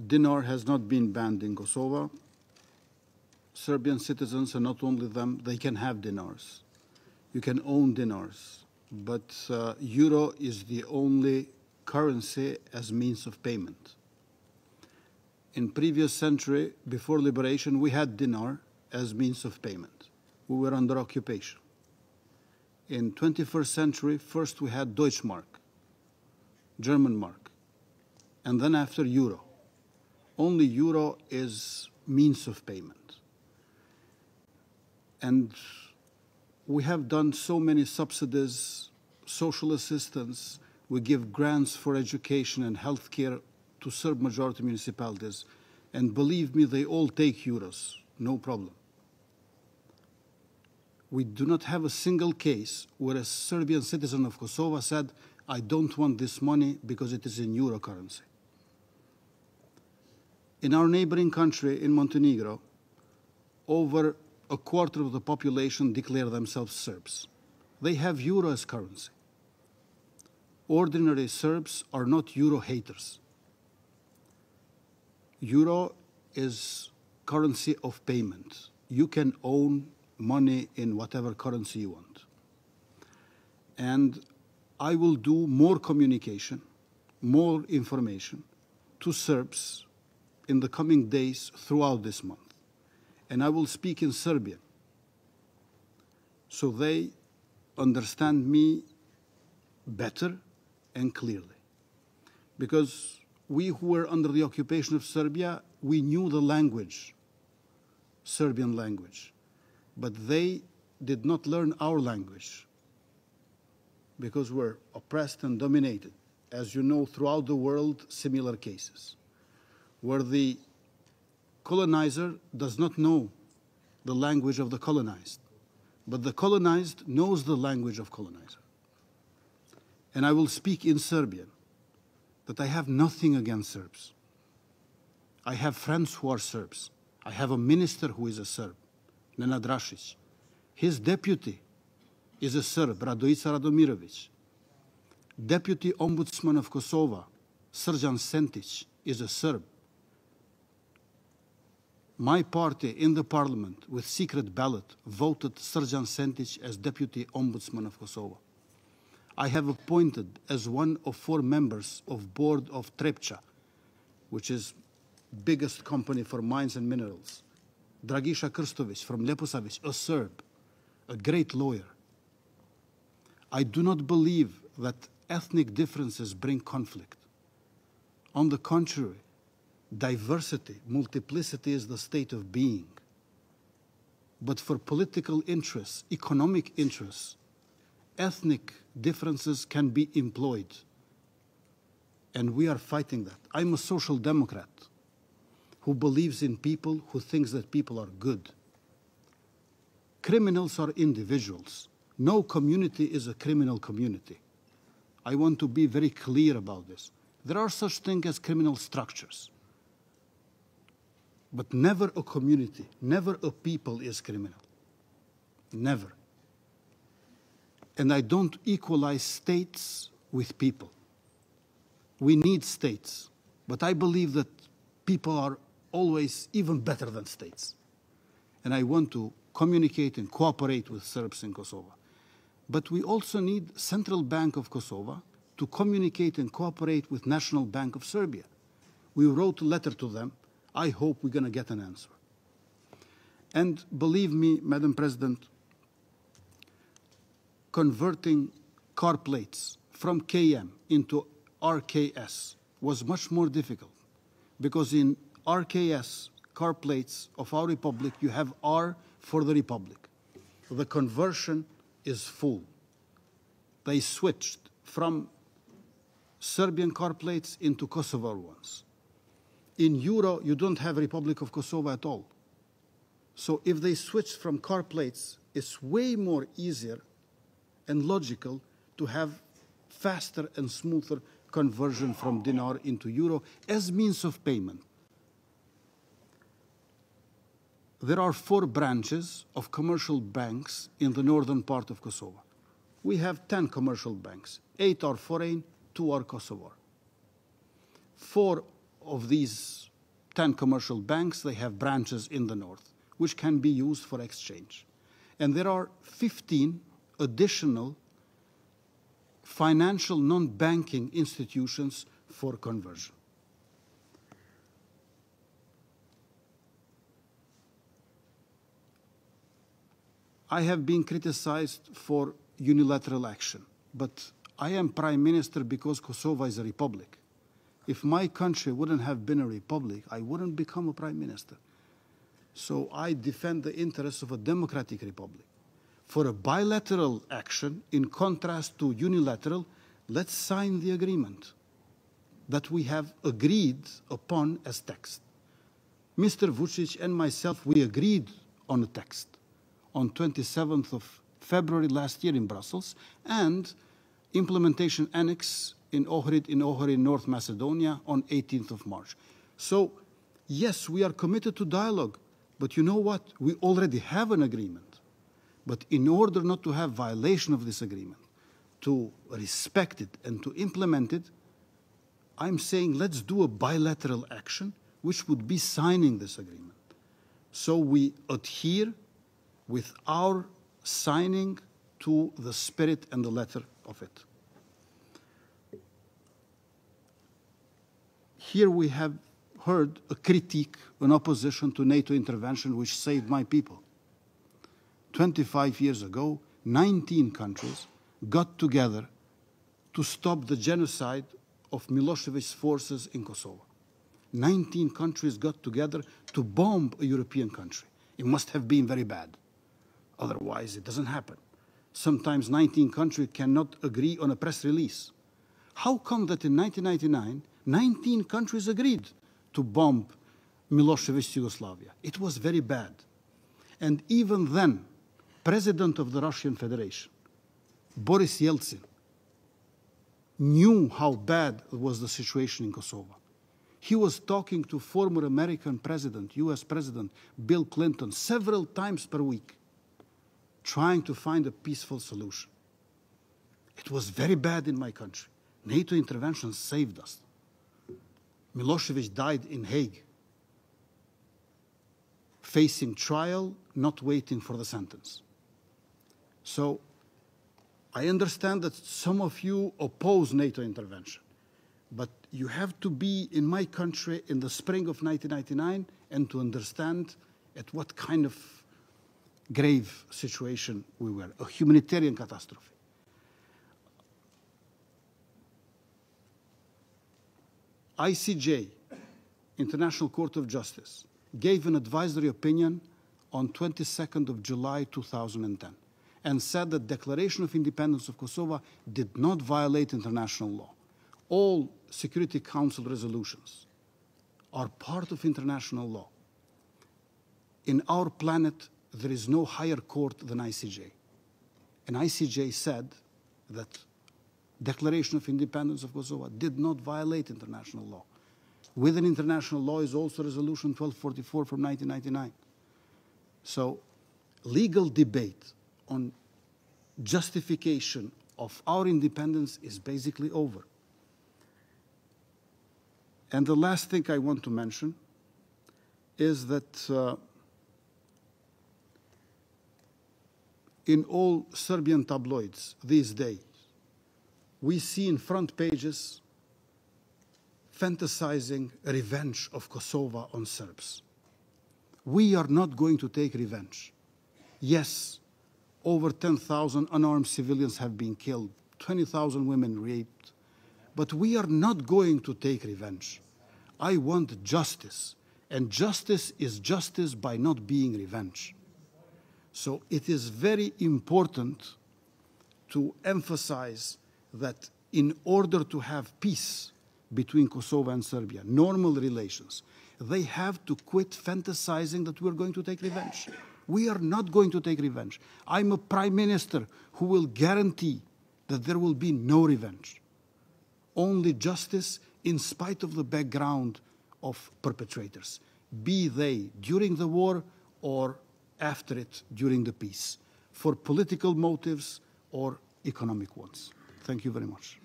dinar has not been banned in Kosovo. Serbian citizens, and not only them, they can have dinars. You can own dinars, but euro is the only currency as means of payment. In previous century, before liberation, we had dinar as means of payment. We were under occupation. In 21st century, first we had Deutschmark, German mark, and then after euro. Only euro is means of payment. And we have done so many subsidies, social assistance, we give grants for education and healthcare to Serb majority municipalities, and believe me, they all take euros, no problem. We do not have a single case where a Serbian citizen of Kosovo said, I don't want this money because it is in euro currency. In our neighboring country, in Montenegro, over a quarter of the population declare themselves Serbs. They have euro as currency. Ordinary Serbs are not euro haters. Euro is currency of payment. You can own money in whatever currency you want. And I will do more communication, more information to Serbs in the coming days throughout this month. And I will speak in Serbian so they understand me better and clearly. Because we who were under the occupation of Serbia, we knew the language, Serbian language, but they did not learn our language because we're oppressed and dominated. As you know, throughout the world, similar cases, where the colonizer does not know the language of the colonized, but the colonized knows the language of colonizer. And I will speak in Serbian, that I have nothing against Serbs. I have friends who are Serbs. I have a minister who is a Serb, Nenad Rašić. His deputy is a Serb, Radojica Radomirović. Deputy Ombudsman of Kosovo, Srđan Sentić, is a Serb. My party in the parliament with secret ballot voted Srđan Sentić as Deputy Ombudsman of Kosovo. I have appointed as one of 4 members of board of Trepča, which is biggest company for mines and minerals, Dragiša Krstović from Leposavić, a Serb, a great lawyer. I do not believe that ethnic differences bring conflict. On the contrary, diversity, multiplicity is the state of being. But for political interests, economic interests, ethnic differences can be employed. And we are fighting that. I'm a social democrat who believes in people, who thinks that people are good. Criminals are individuals. No community is a criminal community. I want to be very clear about this. There are such things as criminal structures. But never a community, never a people is criminal. Never. And I don't equalize states with people. We need states, but I believe that people are always even better than states. And I want to communicate and cooperate with Serbs in Kosovo. But we also need Central Bank of Kosovo to communicate and cooperate with National Bank of Serbia. We wrote a letter to them. I hope we're going to get an answer. And believe me, Madam President, converting car plates from KM into RKS was much more difficult because in RKS, car plates of our republic, you have R for the republic. The conversion is full. They switched from Serbian car plates into Kosovar ones. In euro, you don't have Republic of Kosovo at all. So if they switch from car plates, it's way more easier and logical to have faster and smoother conversion from dinar into euro as means of payment. There are 4 branches of commercial banks in the northern part of Kosovo. We have 10 commercial banks. 8 are foreign, 2 are Kosovar. 4 of these 10 commercial banks. They have branches in the north, which can be used for exchange. And there are 15 additional financial non-banking institutions for conversion. I have been criticized for unilateral action, but I am prime minister because Kosovo is a republic. If my country wouldn't have been a republic, I wouldn't become a prime minister. So I defend the interests of a democratic republic. For a bilateral action, in contrast to unilateral, let's sign the agreement that we have agreed upon as text. Mr. Vuçiqit and myself, we agreed on a text on 27th of February last year in Brussels, and implementation annex in Ohrid, North Macedonia on 18th of March. So, yes, we are committed to dialogue, but you know what? We already have an agreement. But in order not to have violation of this agreement, to respect it and to implement it, I'm saying let's do a bilateral action, which would be signing this agreement. So we adhere with our signing to the spirit and the letter of it. Here we have heard a critique, an opposition to NATO intervention, which saved my people. 25 years ago, 19 countries got together to stop the genocide of Milosevic's forces in Kosovo. 19 countries got together to bomb a European country. It must have been very bad. Otherwise, it doesn't happen. Sometimes 19 countries cannot agree on a press release. How come that in 1999, 19 countries agreed to bomb Milosevic's Yugoslavia? It was very bad. And even then, President of the Russian Federation, Boris Yeltsin, knew how bad was the situation in Kosovo. He was talking to former American President, US President Bill Clinton several times per week, trying to find a peaceful solution. It was very bad in my country. NATO intervention saved us. Milosevic died in Hague, facing trial, not waiting for the sentence. So I understand that some of you oppose NATO intervention, but you have to be in my country in the spring of 1999 and to understand at what kind of grave situation we were, a humanitarian catastrophe. ICJ, International Court of Justice, gave an advisory opinion on 22nd of July 2010 and said that declaration of independence of Kosovo did not violate international law. All Security Council resolutions are part of international law. In our planet, there is no higher court than ICJ. And ICJ said that declaration of independence of Kosovo did not violate international law. Within international law is also Resolution 1244 from 1999. So legal debate on justification of our independence is basically over. And the last thing I want to mention is that in all Serbian tabloids these days, we see in front pages fantasizing revenge of Kosovo on Serbs. We are not going to take revenge. Yes, over 10,000 unarmed civilians have been killed, 20,000 women raped, but we are not going to take revenge. I want justice, and justice is justice by not being revenge. So it is very important to emphasize that in order to have peace between Kosovo and Serbia, normal relations, they have to quit fantasizing that we're going to take revenge. We are not going to take revenge. I'm a prime minister who will guarantee that there will be no revenge. Only justice in spite of the background of perpetrators, be they during the war or after it during the peace, for political motives or economic ones. Thank you very much.